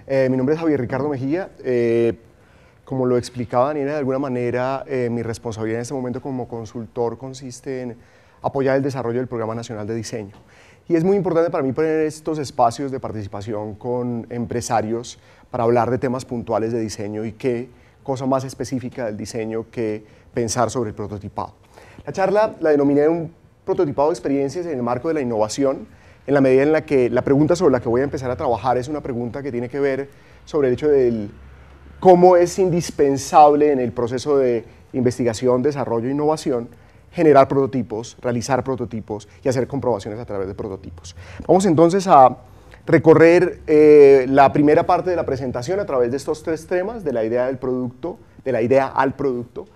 Mi nombre es Javier Ricardo Mejía. Como lo explicaba Daniela, de alguna manera mi responsabilidad en este momento como consultor consiste en apoyar el desarrollo del Programa Nacional de Diseño. Y es muy importante para mí poner estos espacios de participación con empresarios para hablar de temas puntuales de diseño y qué cosa más específica del diseño que pensar sobre el prototipado. La charla la denominé un prototipado de experiencias en el marco de la innovación, en la medida en la que la pregunta sobre la que voy a empezar a trabajar es una pregunta que tiene que ver sobre el hecho de cómo es indispensable en el proceso de investigación, desarrollo e innovación generar prototipos, realizar prototipos y hacer comprobaciones a través de prototipos. Vamos entonces a recorrer la primera parte de la presentación a través de estos tres temas, de la idea del producto, de la idea al producto,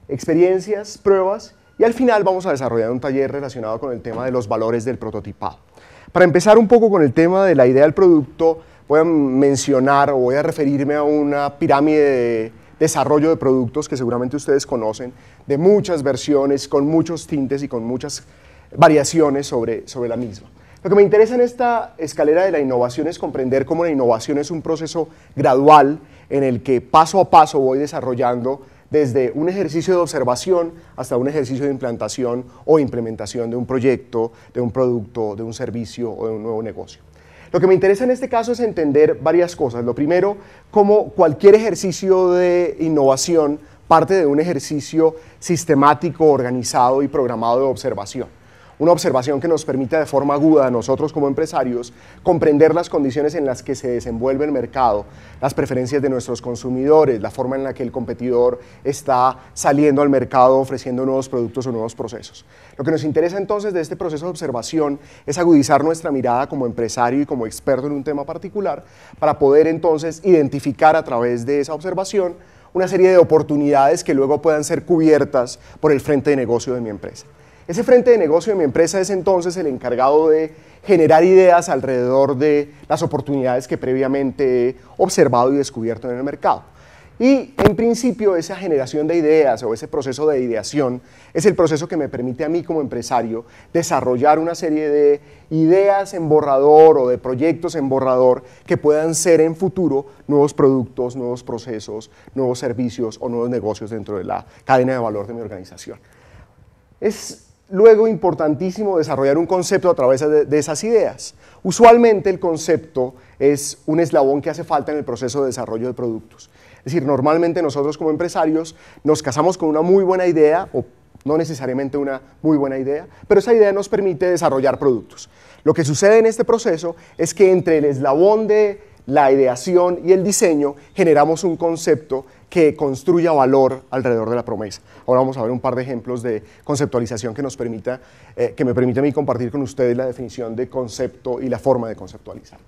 experiencias, pruebas, y al final vamos a desarrollar un taller relacionado con el tema de los valores del prototipado. Para empezar un poco con el tema de la idea del producto, voy a mencionar o voy a referirme a una pirámide de desarrollo de productos que seguramente ustedes conocen, de muchas versiones, con muchos tintes y con muchas variaciones sobre la misma. Lo que me interesa en esta escalera de la innovación es comprender cómo la innovación es un proceso gradual en el que paso a paso voy desarrollando desde un ejercicio de observación hasta un ejercicio de implantación o implementación de un proyecto, de un producto, de un servicio o de un nuevo negocio. Lo que me interesa en este caso es entender varias cosas. Lo primero, cómo cualquier ejercicio de innovación parte de un ejercicio sistemático, organizado y programado de observación. Una observación que nos permita de forma aguda a nosotros como empresarios comprender las condiciones en las que se desenvuelve el mercado, las preferencias de nuestros consumidores, la forma en la que el competidor está saliendo al mercado ofreciendo nuevos productos o nuevos procesos. Lo que nos interesa entonces de este proceso de observación es agudizar nuestra mirada como empresario y como experto en un tema particular para poder entonces identificar a través de esa observación una serie de oportunidades que luego puedan ser cubiertas por el frente de negocio de mi empresa. Ese frente de negocio de mi empresa es entonces el encargado de generar ideas alrededor de las oportunidades que previamente he observado y descubierto en el mercado. Y en principio esa generación de ideas o ese proceso de ideación es el proceso que me permite a mí como empresario desarrollar una serie de ideas en borrador o de proyectos en borrador que puedan ser en futuro nuevos productos, nuevos procesos, nuevos servicios o nuevos negocios dentro de la cadena de valor de mi organización. Es luego importantísimo desarrollar un concepto a través de esas ideas. Usualmente el concepto es un eslabón que hace falta en el proceso de desarrollo de productos. Es decir, normalmente nosotros como empresarios nos casamos con una muy buena idea, o no necesariamente una muy buena idea, pero esa idea nos permite desarrollar productos. Lo que sucede en este proceso es que entre el eslabón de la ideación y el diseño generamos un concepto que construya valor alrededor de la promesa. Ahora vamos a ver un par de ejemplos de conceptualización que me permite a mí compartir con ustedes la definición de concepto y la forma de conceptualizar.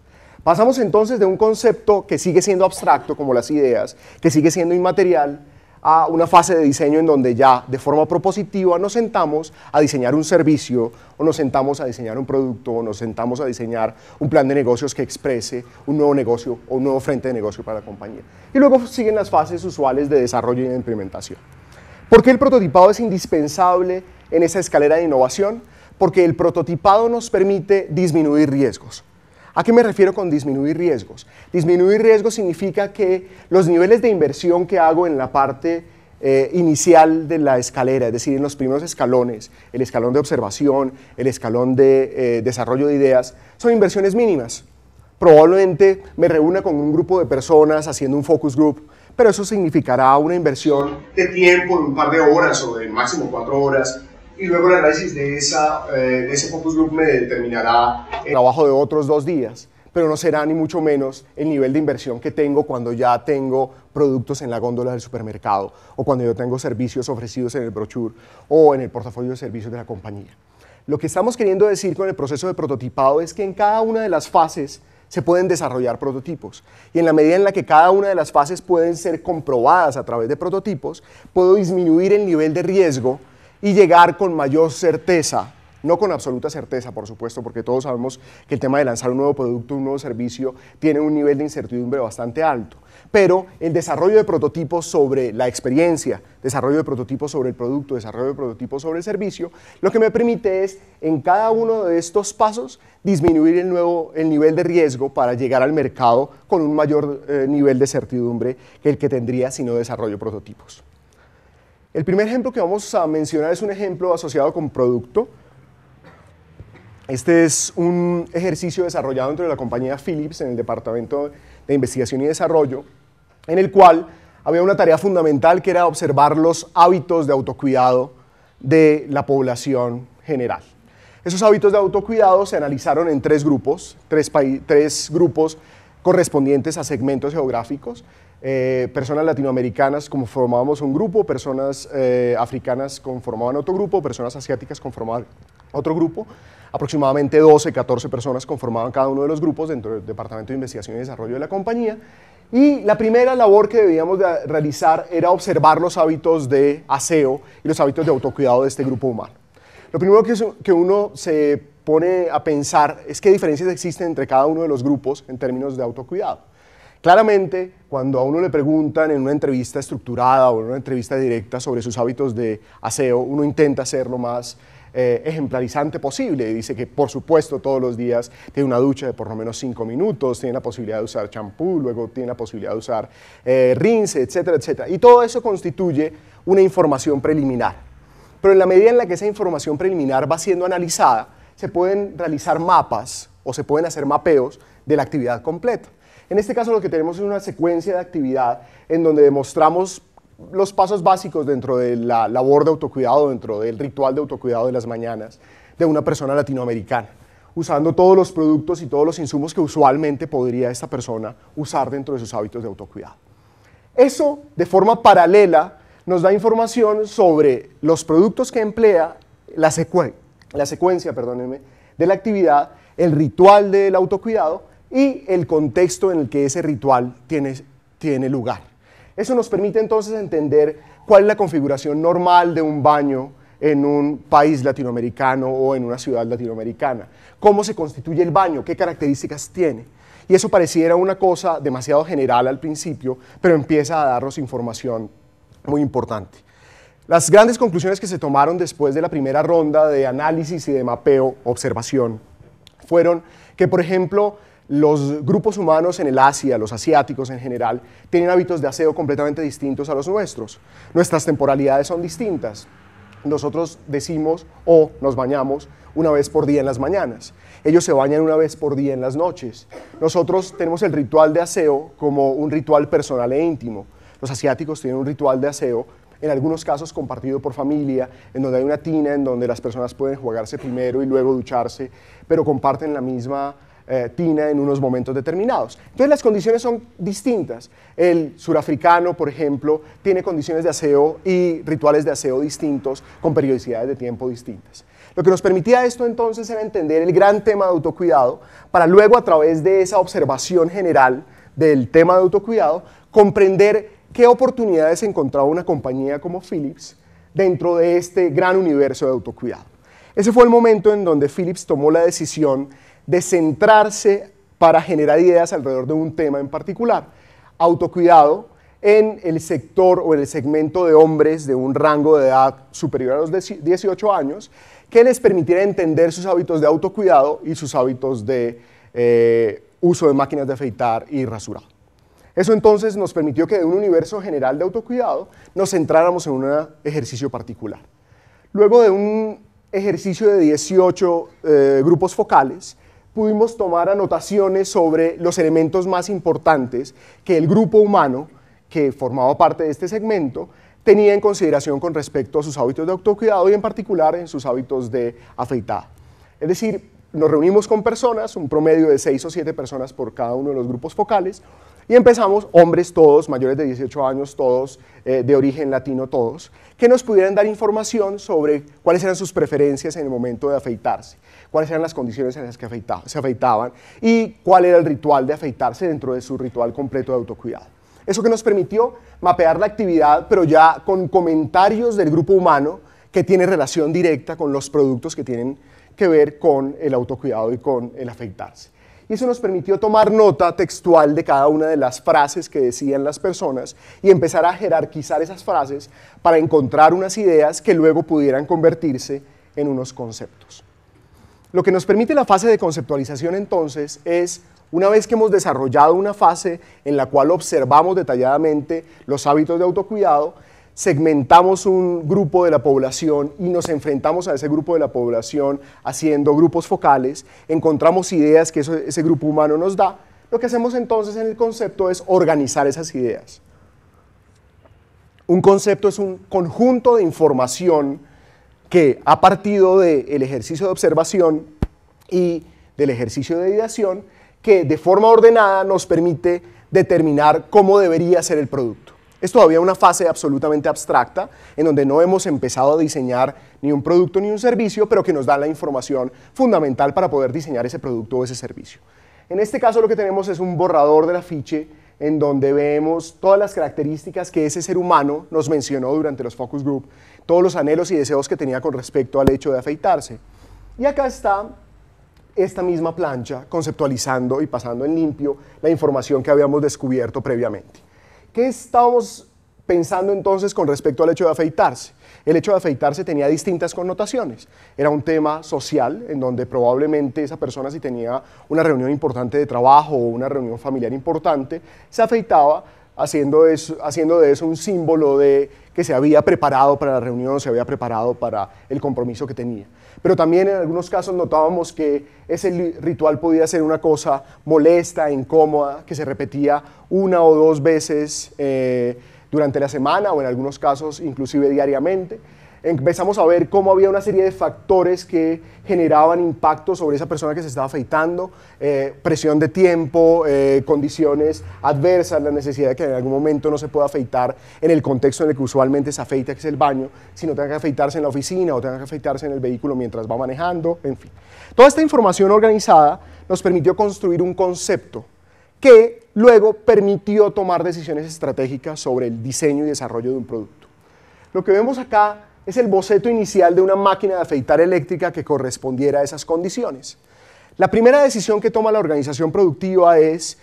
Pasamos entonces de un concepto que sigue siendo abstracto, como las ideas, que sigue siendo inmaterial, a una fase de diseño en donde ya de forma propositiva nos sentamos a diseñar un servicio, o nos sentamos a diseñar un producto, o nos sentamos a diseñar un plan de negocios que exprese un nuevo negocio o un nuevo frente de negocio para la compañía. Y luego siguen las fases usuales de desarrollo y de implementación. ¿Por qué el prototipado es indispensable en esa escalera de innovación? Porque el prototipado nos permite disminuir riesgos. ¿A qué me refiero con disminuir riesgos? Disminuir riesgos significa que los niveles de inversión que hago en la parte inicial de la escalera, es decir, en los primeros escalones, el escalón de observación, el escalón de desarrollo de ideas, son inversiones mínimas. Probablemente me reúna con un grupo de personas haciendo un focus group, pero eso significará una inversión de tiempo de un par de horas o de máximo 4 horas, y luego el análisis de ese focus group me determinará el trabajo de otros 2 días, pero no será ni mucho menos el nivel de inversión que tengo cuando ya tengo productos en la góndola del supermercado o cuando yo tengo servicios ofrecidos en el brochure o en el portafolio de servicios de la compañía. Lo que estamos queriendo decir con el proceso de prototipado es que en cada una de las fases se pueden desarrollar prototipos y en la medida en la que cada una de las fases pueden ser comprobadas a través de prototipos, puedo disminuir el nivel de riesgo y llegar con mayor certeza No con absoluta certeza, por supuesto, porque todos sabemos que el tema de lanzar un nuevo producto, un nuevo servicio, tiene un nivel de incertidumbre bastante alto. Pero el desarrollo de prototipos sobre la experiencia, desarrollo de prototipos sobre el producto, desarrollo de prototipos sobre el servicio, lo que me permite es, en cada uno de estos pasos, disminuir el nivel de riesgo para llegar al mercado con un mayor nivel de certidumbre que el que tendría si no desarrollo prototipos. El primer ejemplo que vamos a mencionar es un ejemplo asociado con producto. Este es un ejercicio desarrollado dentro de la compañía Philips en el Departamento de Investigación y Desarrollo, en el cual había una tarea fundamental que era observar los hábitos de autocuidado de la población general. Esos hábitos de autocuidado se analizaron en tres grupos correspondientes a segmentos geográficos. Personas latinoamericanas conformábamos un grupo, personas africanas conformaban otro grupo, personas asiáticas conformaban otro grupo. Aproximadamente 12, 14 personas conformaban cada uno de los grupos dentro del Departamento de Investigación y Desarrollo de la compañía. Y la primera labor que debíamos de realizar era observar los hábitos de aseo y los hábitos de autocuidado de este grupo humano. Lo primero que uno se pone a pensar es qué diferencias existen entre cada uno de los grupos en términos de autocuidado. Claramente, cuando a uno le preguntan en una entrevista estructurada o en una entrevista directa sobre sus hábitos de aseo, uno intenta ser lo más ejemplarizante posible. Y dice que, por supuesto, todos los días tiene una ducha de por lo menos 5 minutos, tiene la posibilidad de usar champú, luego tiene la posibilidad de usar rinse, etcétera, etcétera. Y todo eso constituye una información preliminar. Pero en la medida en la que esa información preliminar va siendo analizada, se pueden realizar mapas o se pueden hacer mapeos de la actividad completa. En este caso lo que tenemos es una secuencia de actividad en donde demostramos los pasos básicos dentro de la labor de autocuidado, dentro del ritual de autocuidado de las mañanas de una persona latinoamericana, usando todos los productos y todos los insumos que usualmente podría esta persona usar dentro de sus hábitos de autocuidado. Eso, de forma paralela, nos da información sobre los productos que emplea, la secuencia, perdónenme, de la actividad, el ritual del autocuidado y el contexto en el que ese ritual tiene lugar. Eso nos permite entonces entender cuál es la configuración normal de un baño en un país latinoamericano o en una ciudad latinoamericana, cómo se constituye el baño, qué características tiene. Y eso pareciera una cosa demasiado general al principio, pero empieza a darnos información muy importante. Las grandes conclusiones que se tomaron después de la primera ronda de análisis y de mapeo, observación, fueron que, por ejemplo, los grupos humanos en el Asia, los asiáticos en general, tienen hábitos de aseo completamente distintos a los nuestros. Nuestras temporalidades son distintas. Nosotros decimos o nos bañamos una vez por día en las mañanas. Ellos se bañan una vez por día en las noches. Nosotros tenemos el ritual de aseo como un ritual personal e íntimo. Los asiáticos tienen un ritual de aseo, en algunos casos compartido por familia, en donde hay una tina en donde las personas pueden jugarse primero y luego ducharse, pero comparten la misma tina en unos momentos determinados. Entonces las condiciones son distintas. El surafricano, por ejemplo, tiene condiciones de aseo y rituales de aseo distintos con periodicidades de tiempo distintas. Lo que nos permitía esto entonces era entender el gran tema de autocuidado para luego, a través de esa observación general del tema de autocuidado, comprender qué oportunidades encontraba una compañía como Philips dentro de este gran universo de autocuidado. Ese fue el momento en donde Philips tomó la decisión de centrarse para generar ideas alrededor de un tema en particular, autocuidado en el sector o en el segmento de hombres de un rango de edad superior a los 18 años, que les permitiera entender sus hábitos de autocuidado y sus hábitos de uso de máquinas de afeitar y rasurado. Eso entonces nos permitió que de un universo general de autocuidado nos centráramos en un ejercicio particular. Luego de un ejercicio de 18 grupos focales, pudimos tomar anotaciones sobre los elementos más importantes que el grupo humano, que formaba parte de este segmento, tenía en consideración con respecto a sus hábitos de autocuidado y en particular en sus hábitos de afeitada. Es decir, nos reunimos con personas, un promedio de 6 o 7 personas por cada uno de los grupos focales, y empezamos, hombres todos, mayores de 18 años, todos de origen latino todos, que nos pudieran dar información sobre cuáles eran sus preferencias en el momento de afeitarse, cuáles eran las condiciones en las que se afeitaban y cuál era el ritual de afeitarse dentro de su ritual completo de autocuidado. Eso que nos permitió mapear la actividad, pero ya con comentarios del grupo humano que tiene relación directa con los productos que tienen que ver con el autocuidado y con el afeitarse. Y eso nos permitió tomar nota textual de cada una de las frases que decían las personas y empezar a jerarquizar esas frases para encontrar unas ideas que luego pudieran convertirse en unos conceptos. Lo que nos permite la fase de conceptualización entonces es, una vez que hemos desarrollado una fase en la cual observamos detalladamente los hábitos de autocuidado, segmentamos un grupo de la población y nos enfrentamos a ese grupo de la población haciendo grupos focales, encontramos ideas que ese grupo humano nos da. Lo que hacemos entonces en el concepto es organizar esas ideas. Un concepto es un conjunto de información que ha partido del ejercicio de observación y del ejercicio de ideación, que de forma ordenada nos permite determinar cómo debería ser el producto. Es todavía una fase absolutamente abstracta, en donde no hemos empezado a diseñar ni un producto ni un servicio, pero que nos da la información fundamental para poder diseñar ese producto o ese servicio. En este caso lo que tenemos es un borrador del afiche, en donde vemos todas las características que ese ser humano nos mencionó durante los focus group, todos los anhelos y deseos que tenía con respecto al hecho de afeitarse. Y acá está esta misma plancha conceptualizando y pasando en limpio la información que habíamos descubierto previamente. ¿Qué estábamos pensando entonces con respecto al hecho de afeitarse? El hecho de afeitarse tenía distintas connotaciones. Era un tema social, en donde probablemente esa persona, si tenía una reunión importante de trabajo o una reunión familiar importante, se afeitaba haciendo de eso un símbolo de que se había preparado para la reunión, se había preparado para el compromiso que tenía. Pero también en algunos casos notábamos que ese ritual podía ser una cosa molesta, incómoda, que se repetía una o dos veces durante la semana o en algunos casos inclusive diariamente. Empezamos a ver cómo había una serie de factores que generaban impacto sobre esa persona que se estaba afeitando, presión de tiempo, condiciones adversas, la necesidad de que en algún momento no se pueda afeitar en el contexto en el que usualmente se afeita, que es el baño, sino tenga que afeitarse en la oficina o tenga que afeitarse en el vehículo mientras va manejando, en fin. Toda esta información organizada nos permitió construir un concepto que luego permitió tomar decisiones estratégicas sobre el diseño y desarrollo de un producto. Lo que vemos acá es el boceto inicial de una máquina de afeitar eléctrica que correspondiera a esas condiciones. La primera decisión que toma la organización productiva es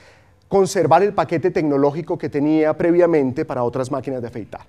conservar el paquete tecnológico que tenía previamente para otras máquinas de afeitar.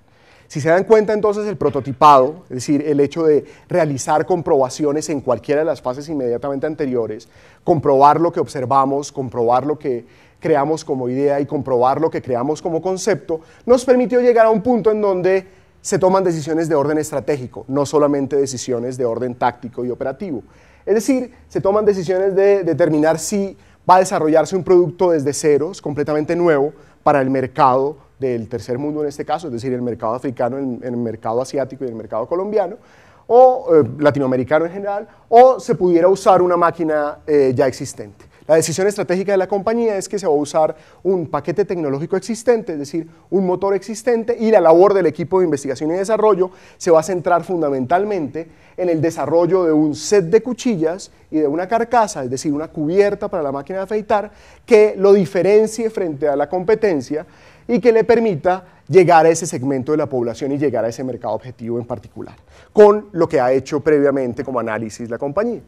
Si se dan cuenta entonces el prototipado, es decir, el hecho de realizar comprobaciones en cualquiera de las fases inmediatamente anteriores, comprobar lo que observamos, comprobar lo que creamos como idea y comprobar lo que creamos como concepto, nos permitió llegar a un punto en donde se toman decisiones de orden estratégico, no solamente decisiones de orden táctico y operativo. Es decir, se toman decisiones de determinar si va a desarrollarse un producto desde ceros, completamente nuevo, para el mercado del tercer mundo en este caso, es decir, el mercado africano, el mercado asiático y el mercado colombiano, o latinoamericano en general, o se pudiera usar una máquina ya existente. La decisión estratégica de la compañía es que se va a usar un paquete tecnológico existente, es decir, un motor existente, y la labor del equipo de investigación y desarrollo se va a centrar fundamentalmente en el desarrollo de un set de cuchillas y de una carcasa, es decir, una cubierta para la máquina de afeitar, que lo diferencie frente a la competencia y que le permita llegar a ese segmento de la población y llegar a ese mercado objetivo en particular, con lo que ha hecho previamente como análisis la compañía.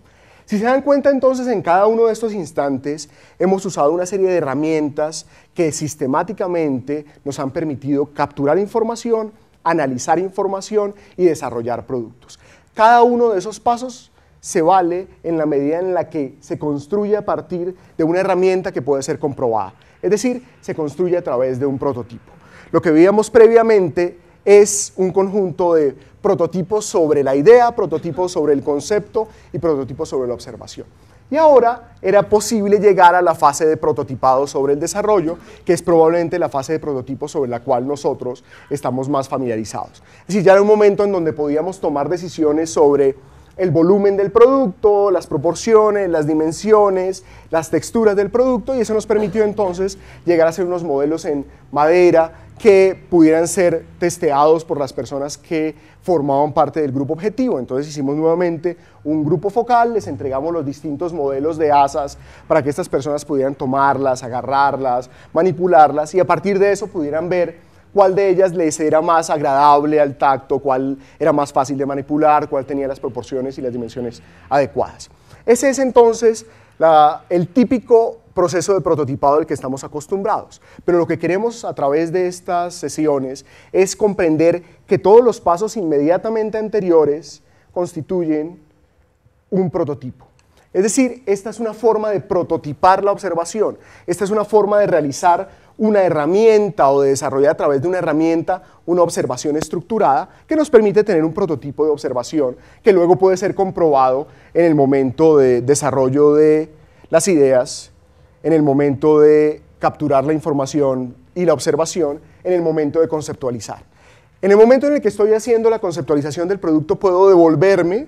Si se dan cuenta entonces, en cada uno de estos instantes hemos usado una serie de herramientas que sistemáticamente nos han permitido capturar información, analizar información y desarrollar productos. Cada uno de esos pasos se vale en la medida en la que se construye a partir de una herramienta que puede ser comprobada, es decir, se construye a través de un prototipo. Lo que veíamos previamente es un conjunto de prototipos sobre la idea, prototipos sobre el concepto y prototipos sobre la observación. Y ahora era posible llegar a la fase de prototipado sobre el desarrollo, que es probablemente la fase de prototipo sobre la cual nosotros estamos más familiarizados. Es decir, ya era un momento en donde podíamos tomar decisiones sobre el volumen del producto, las proporciones, las dimensiones, las texturas del producto, y eso nos permitió entonces llegar a hacer unos modelos en madera que pudieran ser testeados por las personas que formaban parte del grupo objetivo. Entonces hicimos nuevamente un grupo focal, les entregamos los distintos modelos de asas para que estas personas pudieran tomarlas, agarrarlas, manipularlas, y a partir de eso pudieran ver cuál de ellas les era más agradable al tacto, cuál era más fácil de manipular, cuál tenía las proporciones y las dimensiones adecuadas. Ese es entonces el típico proceso de prototipado al que estamos acostumbrados. Pero lo que queremos a través de estas sesiones es comprender que todos los pasos inmediatamente anteriores constituyen un prototipo. Es decir, esta es una forma de prototipar la observación, esta es una forma de realizar una herramienta o de desarrollar a través de una herramienta una observación estructurada que nos permite tener un prototipo de observación que luego puede ser comprobado en el momento de desarrollo de las ideas, en el momento de capturar la información y la observación, en el momento de conceptualizar. En el momento en el que estoy haciendo la conceptualización del producto puedo devolverme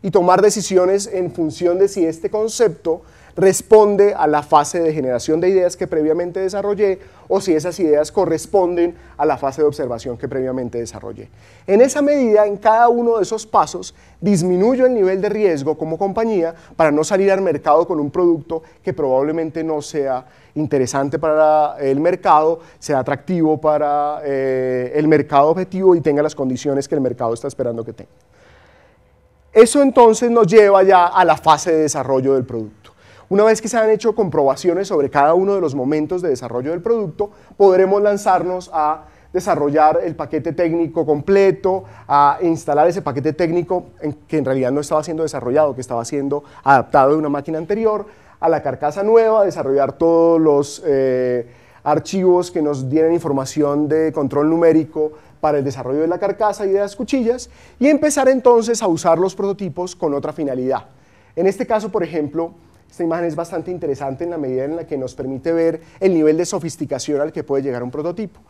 y tomar decisiones en función de si este concepto responde a la fase de generación de ideas que previamente desarrollé o si esas ideas corresponden a la fase de observación que previamente desarrollé. En esa medida, en cada uno de esos pasos, disminuyo el nivel de riesgo como compañía para no salir al mercado con un producto que probablemente no sea interesante para el mercado, sea atractivo para el mercado objetivo y tenga las condiciones que el mercado está esperando que tenga. Eso entonces nos lleva ya a la fase de desarrollo del producto. Una vez que se han hecho comprobaciones sobre cada uno de los momentos de desarrollo del producto, podremos lanzarnos a desarrollar el paquete técnico completo, a instalar ese paquete técnico que en realidad no estaba siendo desarrollado, que estaba siendo adaptado de una máquina anterior, a la carcasa nueva, desarrollar todos los archivos que nos dieran información de control numérico para el desarrollo de la carcasa y de las cuchillas, y empezar entonces a usar los prototipos con otra finalidad. En este caso, por ejemplo, esta imagen es bastante interesante en la medida en la que nos permite ver el nivel de sofisticación al que puede llegar un prototipo.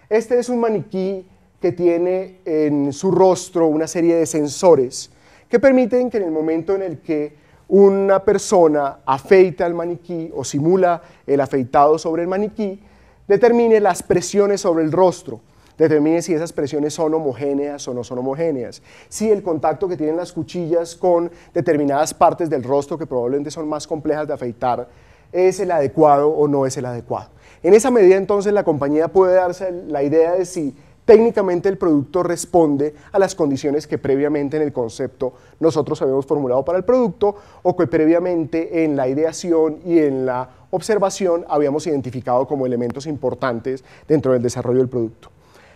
Este es un maniquí que tiene en su rostro una serie de sensores que permiten que en el momento en el que una persona afeita el maniquí o simula el afeitado sobre el maniquí, determine las presiones sobre el rostro, determine si esas presiones son homogéneas o no son homogéneas, si el contacto que tienen las cuchillas con determinadas partes del rostro que probablemente son más complejas de afeitar es el adecuado o no es el adecuado. En esa medida entonces la compañía puede darse la idea de si técnicamente el producto responde a las condiciones que previamente en el concepto nosotros habíamos formulado para el producto o que previamente en la ideación y en la observación habíamos identificado como elementos importantes dentro del desarrollo del producto.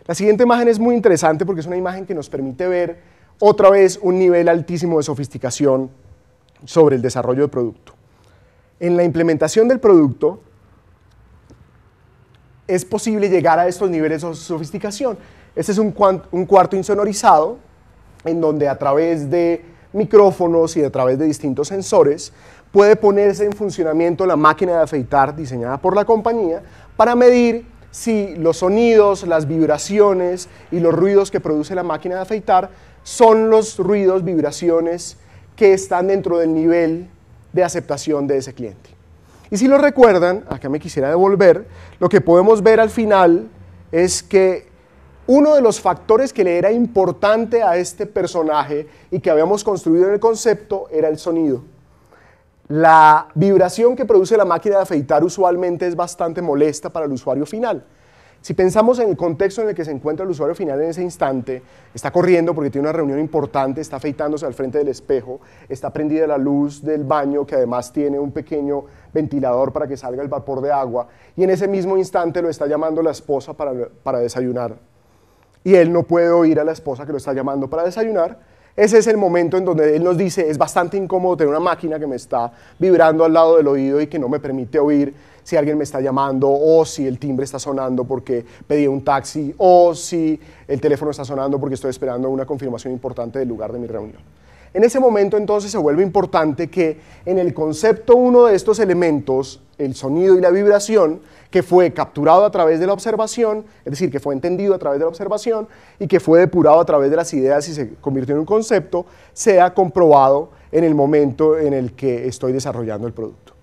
La siguiente imagen es muy interesante porque es una imagen que nos permite ver otra vez un nivel altísimo de sofisticación sobre el desarrollo del producto. En la implementación del producto es posible llegar a estos niveles de sofisticación. Este es un cuarto insonorizado en donde a través de micrófonos y a través de distintos sensores puede ponerse en funcionamiento la máquina de afeitar diseñada por la compañía para medir si los sonidos, las vibraciones y los ruidos que produce la máquina de afeitar son los ruidos, vibraciones que están dentro del nivel de aceptación de ese cliente. Y si lo recuerdan, acá me quisiera devolver, lo que podemos ver al final es que uno de los factores que le era importante a este personaje y que habíamos construido en el concepto era el sonido. La vibración que produce la máquina de afeitar usualmente es bastante molesta para el usuario final. Si pensamos en el contexto en el que se encuentra el usuario final en ese instante, está corriendo porque tiene una reunión importante, está afeitándose al frente del espejo, está prendida la luz del baño que además tiene un pequeño ventilador para que salga el vapor de agua y en ese mismo instante lo está llamando la esposa para desayunar y él no puede oír a la esposa que lo está llamando para desayunar. Ese es el momento en donde él nos dice, es bastante incómodo tener una máquina que me está vibrando al lado del oído y que no me permite oír si alguien me está llamando o si el timbre está sonando porque pedí un taxi o si el teléfono está sonando porque estoy esperando una confirmación importante del lugar de mi reunión. En ese momento entonces se vuelve importante que en el concepto uno de estos elementos, el sonido y la vibración, que fue capturado a través de la observación, es decir, que fue entendido a través de la observación y que fue depurado a través de las ideas y se convirtió en un concepto, sea comprobado en el momento en el que estoy desarrollando el producto.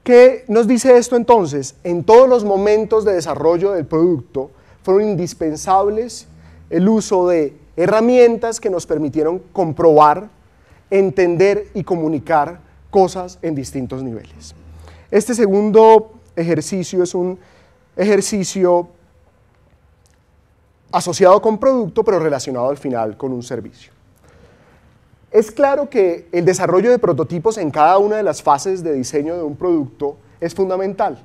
¿Qué nos dice esto entonces? En todos los momentos de desarrollo del producto fueron indispensables el uso de herramientas que nos permitieron comprobar, entender y comunicar cosas en distintos niveles. Este segundo ejercicio es un ejercicio asociado con producto, pero relacionado al final con un servicio. Es claro que el desarrollo de prototipos en cada una de las fases de diseño de un producto es fundamental,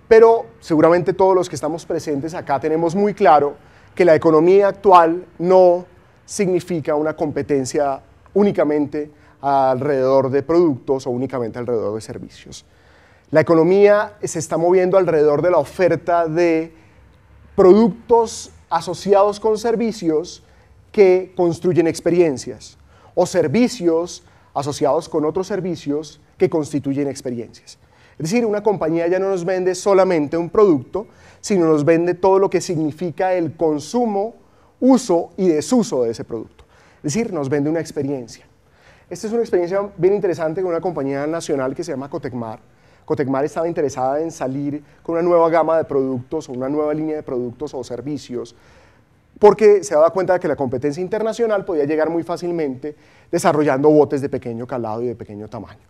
pero seguramente todos los que estamos presentes acá tenemos muy claro que la economía actual no significa una competencia únicamente alrededor de productos o únicamente alrededor de servicios. La economía se está moviendo alrededor de la oferta de productos asociados con servicios que construyen experiencias o servicios asociados con otros servicios que constituyen experiencias. Es decir, una compañía ya no nos vende solamente un producto, sino nos vende todo lo que significa el consumo, uso y desuso de ese producto. Es decir, nos vende una experiencia. Esta es una experiencia bien interesante con una compañía nacional que se llama Cotecmar. Cotecmar estaba interesada en salir con una nueva gama de productos o una nueva línea de productos o servicios porque se daba cuenta de que la competencia internacional podía llegar muy fácilmente desarrollando botes de pequeño calado y de pequeño tamaño.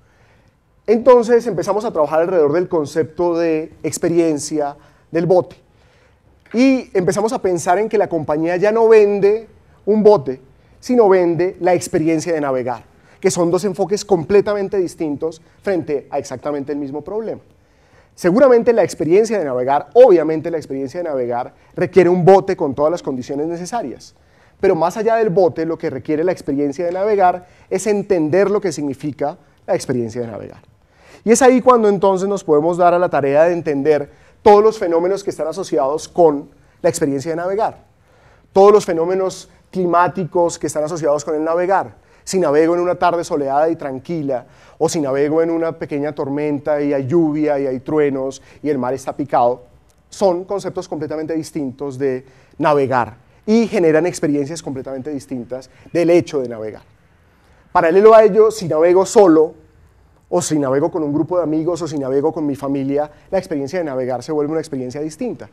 Entonces empezamos a trabajar alrededor del concepto de experiencia del bote y empezamos a pensar en que la compañía ya no vende un bote, sino vende la experiencia de navegar, que son dos enfoques completamente distintos frente a exactamente el mismo problema. Seguramente la experiencia de navegar, obviamente la experiencia de navegar requiere un bote con todas las condiciones necesarias, pero más allá del bote lo que requiere la experiencia de navegar es entender lo que significa la experiencia de navegar. Y es ahí cuando entonces nos podemos dar a la tarea de entender todos los fenómenos que están asociados con la experiencia de navegar, todos los fenómenos climáticos que están asociados con el navegar. Si navego en una tarde soleada y tranquila, o si navego en una pequeña tormenta y hay lluvia y hay truenos y el mar está picado, son conceptos completamente distintos de navegar y generan experiencias completamente distintas del hecho de navegar. Paralelo a ello, si navego solo, o si navego con un grupo de amigos, o si navego con mi familia, la experiencia de navegar se vuelve una experiencia distinta.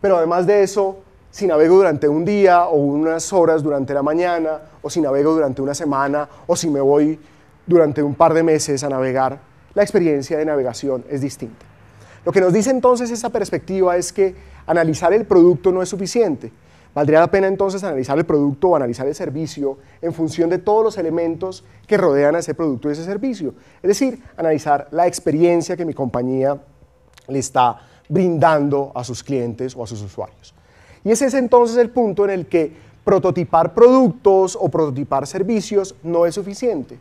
Pero además de eso, si navego durante un día o unas horas durante la mañana, o si navego durante una semana, o si me voy durante un par de meses a navegar, la experiencia de navegación es distinta. Lo que nos dice entonces esa perspectiva es que analizar el producto no es suficiente. Valdría la pena entonces analizar el producto o analizar el servicio en función de todos los elementos que rodean a ese producto y ese servicio. Es decir, analizar la experiencia que mi compañía le está brindando a sus clientes o a sus usuarios. Y ese es entonces el punto en el que prototipar productos o prototipar servicios no es suficiente.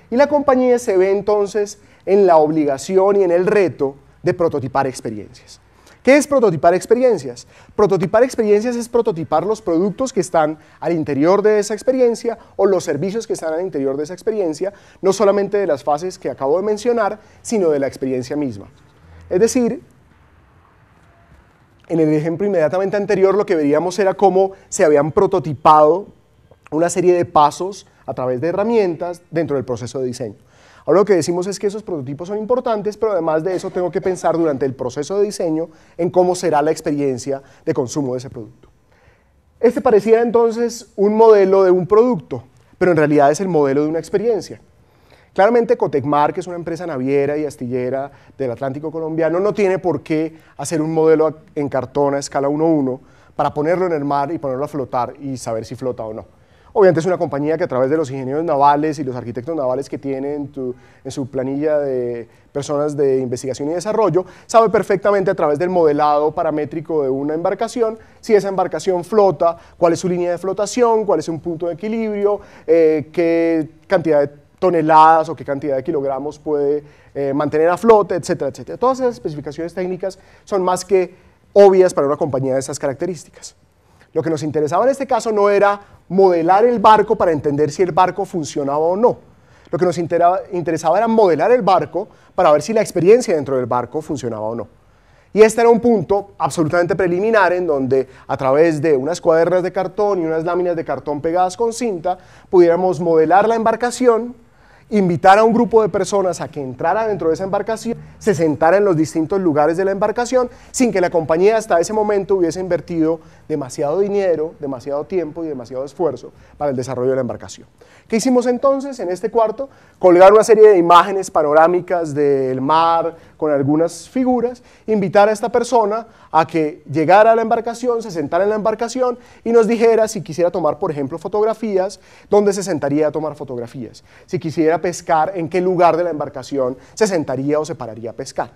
Y la compañía se ve entonces en la obligación y en el reto de prototipar experiencias. ¿Qué es prototipar experiencias? Prototipar experiencias es prototipar los productos que están al interior de esa experiencia o los servicios que están al interior de esa experiencia, no solamente de las fases que acabo de mencionar, sino de la experiencia misma. Es decir, en el ejemplo inmediatamente anterior lo que veríamos era cómo se habían prototipado una serie de pasos a través de herramientas dentro del proceso de diseño. Ahora lo que decimos es que esos prototipos son importantes, pero además de eso tengo que pensar durante el proceso de diseño en cómo será la experiencia de consumo de ese producto. Este parecía entonces un modelo de un producto, pero en realidad es el modelo de una experiencia. Claramente Cotecmar, que es una empresa naviera y astillera del Atlántico colombiano, no tiene por qué hacer un modelo en cartón a escala 1:1 para ponerlo en el mar y ponerlo a flotar y saber si flota o no. Obviamente es una compañía que a través de los ingenieros navales y los arquitectos navales que tiene en su planilla de personas de investigación y desarrollo, sabe perfectamente a través del modelado paramétrico de una embarcación si esa embarcación flota, cuál es su línea de flotación, cuál es un punto de equilibrio, qué cantidad de toneladas o qué cantidad de kilogramos puede mantener a flote, etcétera, etcétera. Todas esas especificaciones técnicas son más que obvias para una compañía de esas características. Lo que nos interesaba en este caso no era modelar el barco para entender si el barco funcionaba o no. Lo que nos interesaba era modelar el barco para ver si la experiencia dentro del barco funcionaba o no. Y este era un punto absolutamente preliminar en donde a través de unas cuadernas de cartón y unas láminas de cartón pegadas con cinta pudiéramos modelar la embarcación, invitar a un grupo de personas a que entrara dentro de esa embarcación, se sentara en los distintos lugares de la embarcación sin que la compañía hasta ese momento hubiese invertido demasiado dinero, demasiado tiempo y demasiado esfuerzo para el desarrollo de la embarcación. ¿Qué hicimos entonces en este cuarto? Colgar una serie de imágenes panorámicas del mar, con algunas figuras, invitar a esta persona a que llegara a la embarcación, se sentara en la embarcación y nos dijera si quisiera tomar, por ejemplo, fotografías, dónde se sentaría a tomar fotografías. Si quisiera pescar, en qué lugar de la embarcación se sentaría o se pararía a pescar.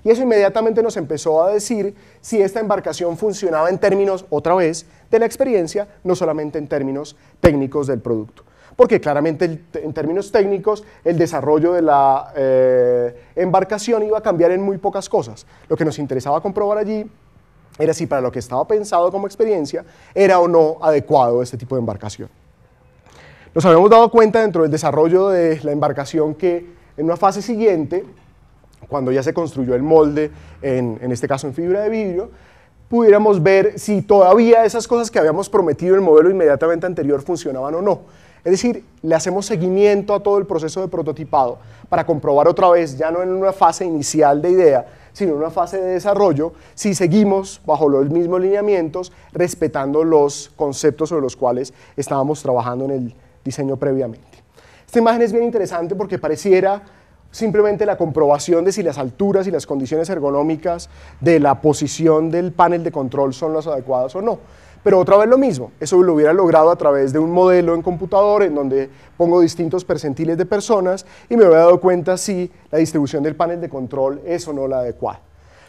Y eso inmediatamente nos empezó a decir si esta embarcación funcionaba en términos, otra vez, de la experiencia, no solamente en términos técnicos del producto. Porque claramente en términos técnicos el desarrollo de la embarcación iba a cambiar en muy pocas cosas. Lo que nos interesaba comprobar allí era si para lo que estaba pensado como experiencia era o no adecuado este tipo de embarcación. Nos habíamos dado cuenta dentro del desarrollo de la embarcación que en una fase siguiente, cuando ya se construyó el molde, en este caso en fibra de vidrio, pudiéramos ver si todavía esas cosas que habíamos prometido en el modelo inmediatamente anterior funcionaban o no. Es decir, le hacemos seguimiento a todo el proceso de prototipado para comprobar otra vez, ya no en una fase inicial de idea, sino en una fase de desarrollo, si seguimos bajo los mismos lineamientos, respetando los conceptos sobre los cuales estábamos trabajando en el diseño previamente. Esta imagen es bien interesante porque pareciera simplemente la comprobación de si las alturas y las condiciones ergonómicas de la posición del panel de control son las adecuadas o no. Pero otra vez lo mismo, eso lo hubiera logrado a través de un modelo en computador en donde pongo distintos percentiles de personas y me hubiera dado cuenta si la distribución del panel de control es o no la adecuada.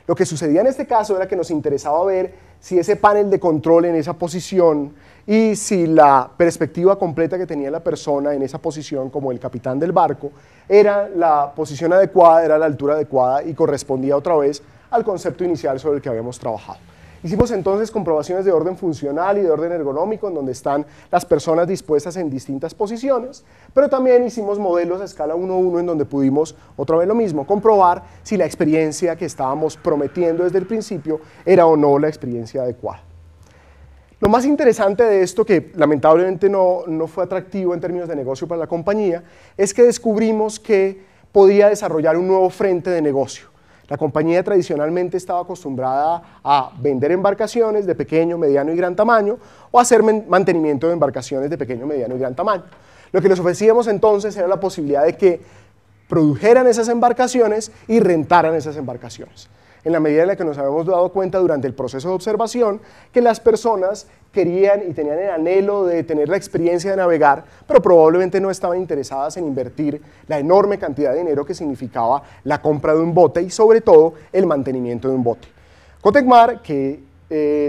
Lo que sucedía en este caso era que nos interesaba ver si ese panel de control en esa posición y si la perspectiva completa que tenía la persona en esa posición como el capitán del barco era la posición adecuada, era la altura adecuada y correspondía otra vez al concepto inicial sobre el que habíamos trabajado. Hicimos entonces comprobaciones de orden funcional y de orden ergonómico en donde están las personas dispuestas en distintas posiciones, pero también hicimos modelos a escala 1:1 en donde pudimos, otra vez lo mismo, comprobar si la experiencia que estábamos prometiendo desde el principio era o no la experiencia adecuada. Lo más interesante de esto, que lamentablemente no fue atractivo en términos de negocio para la compañía, es que descubrimos que podía desarrollar un nuevo frente de negocio. La compañía tradicionalmente estaba acostumbrada a vender embarcaciones de pequeño, mediano y gran tamaño o hacer mantenimiento de embarcaciones de pequeño, mediano y gran tamaño. Lo que les ofrecíamos entonces era la posibilidad de que produjeran esas embarcaciones y rentaran esas embarcaciones. En la medida en la que nos habíamos dado cuenta durante el proceso de observación que las personas querían y tenían el anhelo de tener la experiencia de navegar, pero probablemente no estaban interesadas en invertir la enorme cantidad de dinero que significaba la compra de un bote y sobre todo el mantenimiento de un bote. Cotecmar, que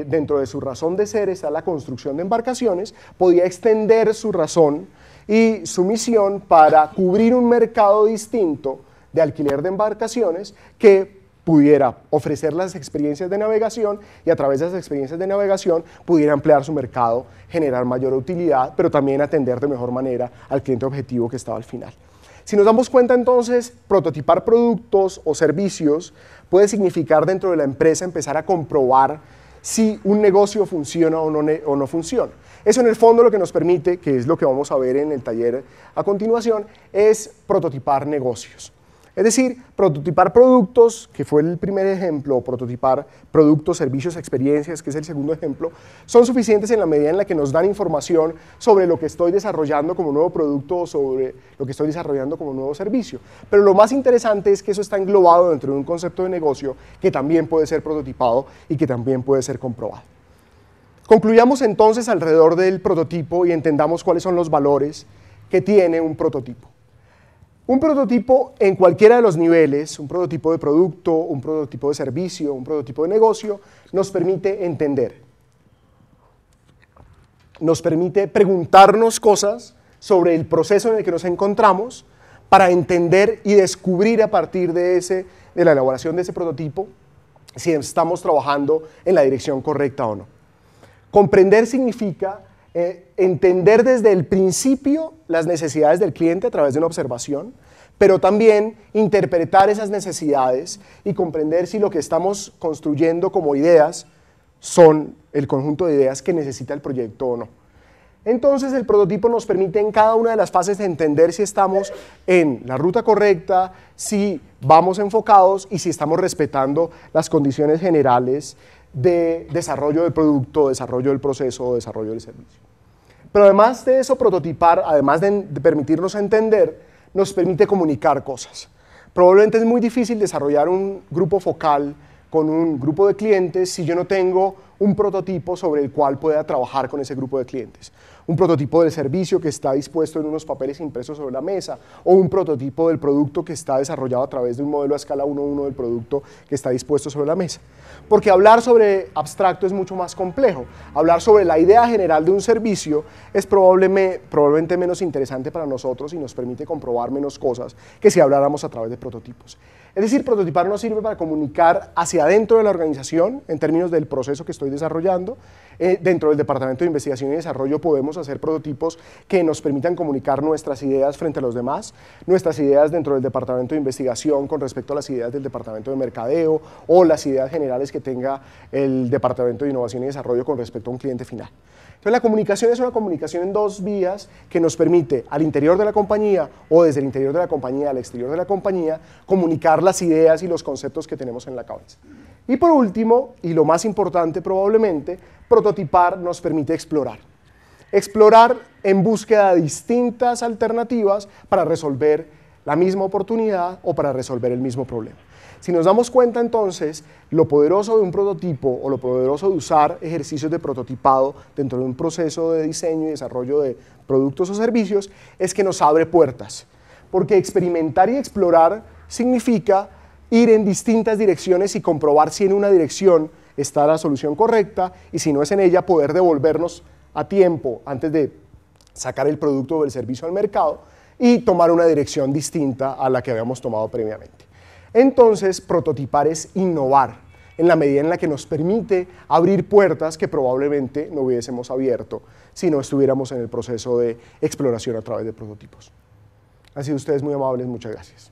dentro de su razón de ser está la construcción de embarcaciones, podía extender su razón y su misión para cubrir un mercado distinto de alquiler de embarcaciones que pudiera ofrecer las experiencias de navegación y a través de esas experiencias de navegación pudiera ampliar su mercado, generar mayor utilidad, pero también atender de mejor manera al cliente objetivo que estaba al final. Si nos damos cuenta entonces, prototipar productos o servicios puede significar dentro de la empresa empezar a comprobar si un negocio funciona o no funciona. Eso en el fondo lo que nos permite, que es lo que vamos a ver en el taller a continuación, es prototipar negocios. Es decir, prototipar productos, que fue el primer ejemplo, o prototipar productos, servicios, experiencias, que es el segundo ejemplo, son suficientes en la medida en la que nos dan información sobre lo que estoy desarrollando como nuevo producto o sobre lo que estoy desarrollando como nuevo servicio. Pero lo más interesante es que eso está englobado dentro de un concepto de negocio que también puede ser prototipado y que también puede ser comprobado. Concluyamos entonces alrededor del prototipo y entendamos cuáles son los valores que tiene un prototipo. Un prototipo en cualquiera de los niveles, un prototipo de producto, un prototipo de servicio, un prototipo de negocio, nos permite entender. Nos permite preguntarnos cosas sobre el proceso en el que nos encontramos para entender y descubrir a partir de la elaboración de ese prototipo si estamos trabajando en la dirección correcta o no. Comprender significa entender desde el principio las necesidades del cliente a través de una observación, pero también interpretar esas necesidades y comprender si lo que estamos construyendo como ideas son el conjunto de ideas que necesita el proyecto o no. Entonces el prototipo nos permite en cada una de las fases de entender si estamos en la ruta correcta, si vamos enfocados y si estamos respetando las condiciones generales de desarrollo del producto, desarrollo del proceso o desarrollo del servicio. Pero además de eso, prototipar, además de permitirnos entender, nos permite comunicar cosas. Probablemente es muy difícil desarrollar un grupo focal con un grupo de clientes si yo no tengo un prototipo sobre el cual pueda trabajar con ese grupo de clientes. Un prototipo del servicio que está dispuesto en unos papeles impresos sobre la mesa, o un prototipo del producto que está desarrollado a través de un modelo a escala 1:1 del producto que está dispuesto sobre la mesa. Porque hablar sobre abstracto es mucho más complejo. Hablar sobre la idea general de un servicio es probablemente menos interesante para nosotros y nos permite comprobar menos cosas que si habláramos a través de prototipos. Es decir, prototipar nos sirve para comunicar hacia adentro de la organización en términos del proceso que estoy desarrollando. Dentro del Departamento de Investigación y Desarrollo podemos hacer prototipos que nos permitan comunicar nuestras ideas frente a los demás, nuestras ideas dentro del Departamento de Investigación con respecto a las ideas del Departamento de Mercadeo o las ideas generales que tenga el Departamento de Innovación y Desarrollo con respecto a un cliente final. Entonces la comunicación es una comunicación en dos vías que nos permite al interior de la compañía o desde el interior de la compañía al exterior de la compañía comunicar las ideas y los conceptos que tenemos en la cabeza. Y por último, y lo más importante probablemente, prototipar nos permite explorar. Explorar en búsqueda de distintas alternativas para resolver la misma oportunidad o para resolver el mismo problema. Si nos damos cuenta entonces, lo poderoso de un prototipo o lo poderoso de usar ejercicios de prototipado dentro de un proceso de diseño y desarrollo de productos o servicios es que nos abre puertas. Porque experimentar y explorar significa ir en distintas direcciones y comprobar si en una dirección está la solución correcta y si no es en ella poder devolvernos a tiempo antes de sacar el producto o el servicio al mercado y tomar una dirección distinta a la que habíamos tomado previamente. Entonces, prototipar es innovar en la medida en la que nos permite abrir puertas que probablemente no hubiésemos abierto si no estuviéramos en el proceso de exploración a través de prototipos. Han sido ustedes muy amables, muchas gracias.